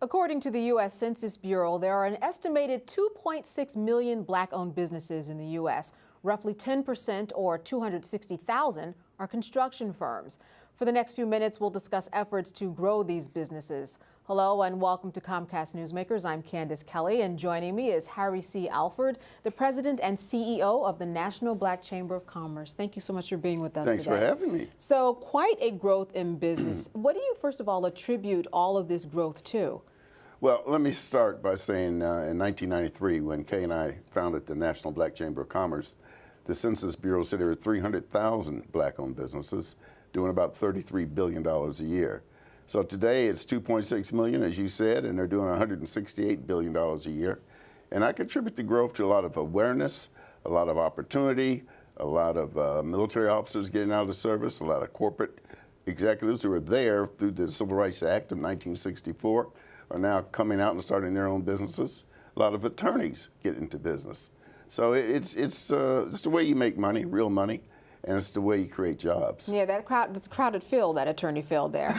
According to the U.S. Census Bureau, there are an estimated 2.6 million black-owned businesses in the U.S. Roughly 10%, or 260,000, are construction firms. For the next few minutes, we'll discuss efforts to grow these businesses. Hello and welcome to Comcast Newsmakers. I'm Candace Kelly, and joining me is Harry C. Alford, the president and CEO of the National Black Chamber of Commerce. Thank you so much for being with us Thanks today. for having me. So, quite a growth in business. What do you, first of all, attribute all of this growth to? Well, let me start by saying in 1993, when Kay and I founded the National Black Chamber of Commerce, the Census Bureau said there were 300,000 black-owned businesses doing about $33 billion a year. So today it's 2.6 million, as you said, and they're doing $168 billion a year. And I contribute the growth to a lot of awareness, a lot of opportunity, a lot of military officers getting out of the service, a lot of corporate executives who were there through the Civil Rights Act of 1964 are now coming out and starting their own businesses. A lot of attorneys get into business. So it's the way you make money, real money, and it's the way you create jobs. Yeah, that's crowded field, that attorney field there.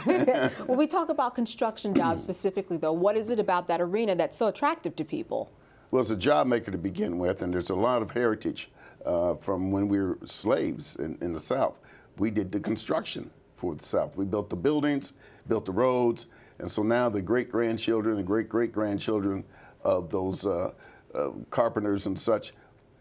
When we talk about construction jobs specifically, though, what is it about that arena that's so attractive to people? Well, it's a job maker to begin with, and there's a lot of heritage from when we were slaves in the South. We did the construction for the South. We built the buildings, built the roads, and so now the great-grandchildren and great-great-grandchildren of those carpenters and such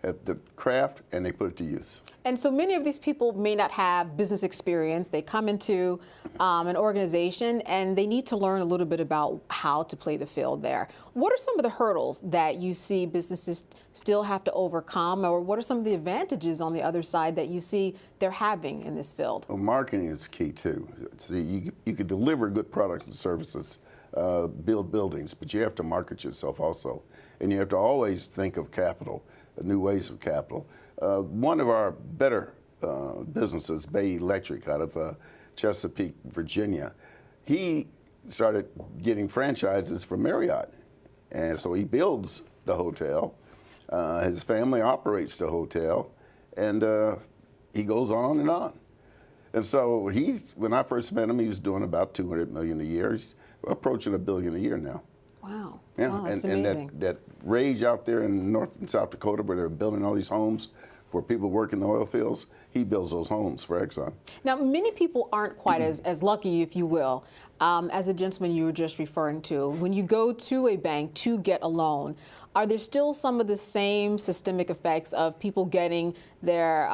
have the craft, and they put it to use. And so many of these people may not have business experience. They come into an organization and they need to learn a little bit about how to play the field there. What are some of the hurdles that you see businesses still have to overcome, or what are some of the advantages on the other side that you see they're having in this field? Well, marketing is key too. See, you could deliver good products and services, build buildings, but you have to market yourself also. And you have to always think of capital, new ways of capital. One of our better businesses, Bay Electric, out of Chesapeake, Virginia, he started getting franchises from Marriott. And so he builds the hotel. His family operates the hotel, and he goes on and on. And so when I first met him, he was doing about $200 million a year. He's approaching $1 billion a year now. Wow. Yeah, wow, that's and amazing. that rage out there in North and South Dakota where they're building all these homes for people working the oil fields, he builds those homes for Exxon. Now, many people aren't quite as lucky, if you will, as the gentleman you were just referring to. When you go to a bank to get a loan, are there still some of the same systemic effects of people getting their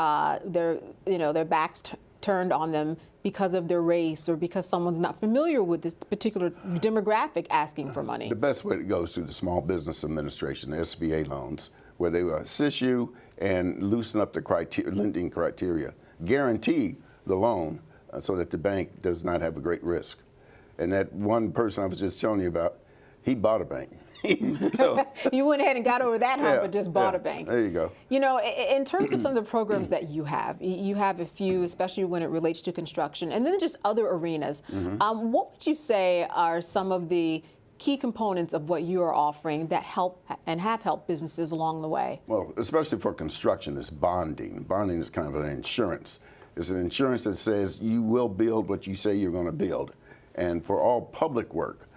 backs turned on them because of their race or because someone's not familiar with this particular demographic asking for money? The best way to go is through the Small Business Administration, the SBA loans, where they will assist you and loosen up the lending criteria, guarantee the loan so that the bank does not have a great risk. And that one person I was just telling you about, he bought a bank. So, you went ahead and got over that hump and just bought a bank. There you go. You know, in terms of some of the programs that you have a few, especially when it relates to construction, and then just other arenas. What would you say are some of the key components of what you are offering that help and have helped businesses along the way? Well, especially for construction, is bonding. Bonding is kind of an insurance. It's an insurance that says you will build what you say you're going to build. And for all public work,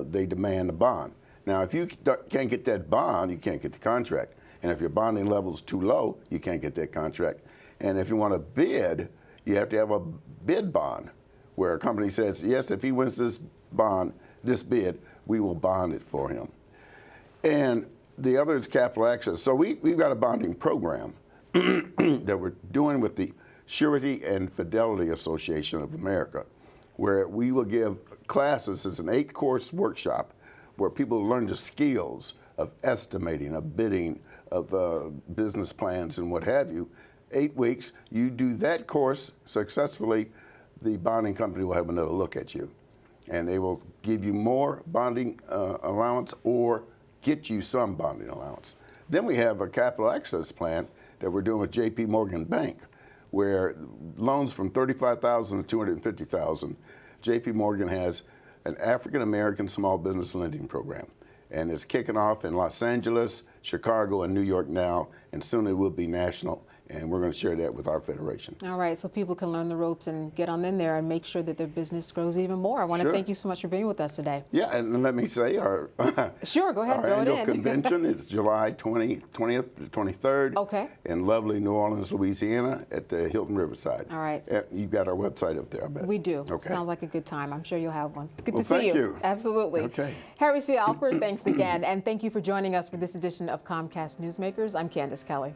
they demand a bond. Now, if you can't get that bond, you can't get the contract. And if your bonding level is too low, you can't get that contract. And if you want to bid, you have to have a bid bond, where a company says, yes, if he wins this bid, we will bond it for him. And the other is capital access. So we've got a bonding program that we're doing with the Surety and Fidelity Association of America, where we will give classes. It's an 8-course workshop where people learn the skills of estimating, of bidding, of business plans and what have you. 8 weeks, you do that course successfully, the bonding company will have another look at you. And they will give you more bonding allowance or get you some bonding allowance. Then we have a capital access plan that we're doing with J.P. Morgan Bank, where loans from $35,000 to $250,000, J.P. Morgan has an African-American small business lending program. And it's kicking off in Los Angeles, Chicago and New York now, and soon it will be national. And we're going to share that with our federation. All right, so people can learn the ropes and get on in there and make sure that their business grows even more. I want to Sure. thank you so much for being with us today. Yeah, and let me say our Sure, go ahead, our throw it annual in. convention is July 20th to 23rd. Okay. In lovely New Orleans, Louisiana, at the Hilton Riverside. All right. You've got our website up there, I bet. We do. Okay. Sounds like a good time. I'm sure you'll have one. Good Well, to see thank you. Absolutely. Okay. Harry C. Alford, thanks again. And thank you for joining us for this edition of Comcast Newsmakers. I'm Candace Kelly.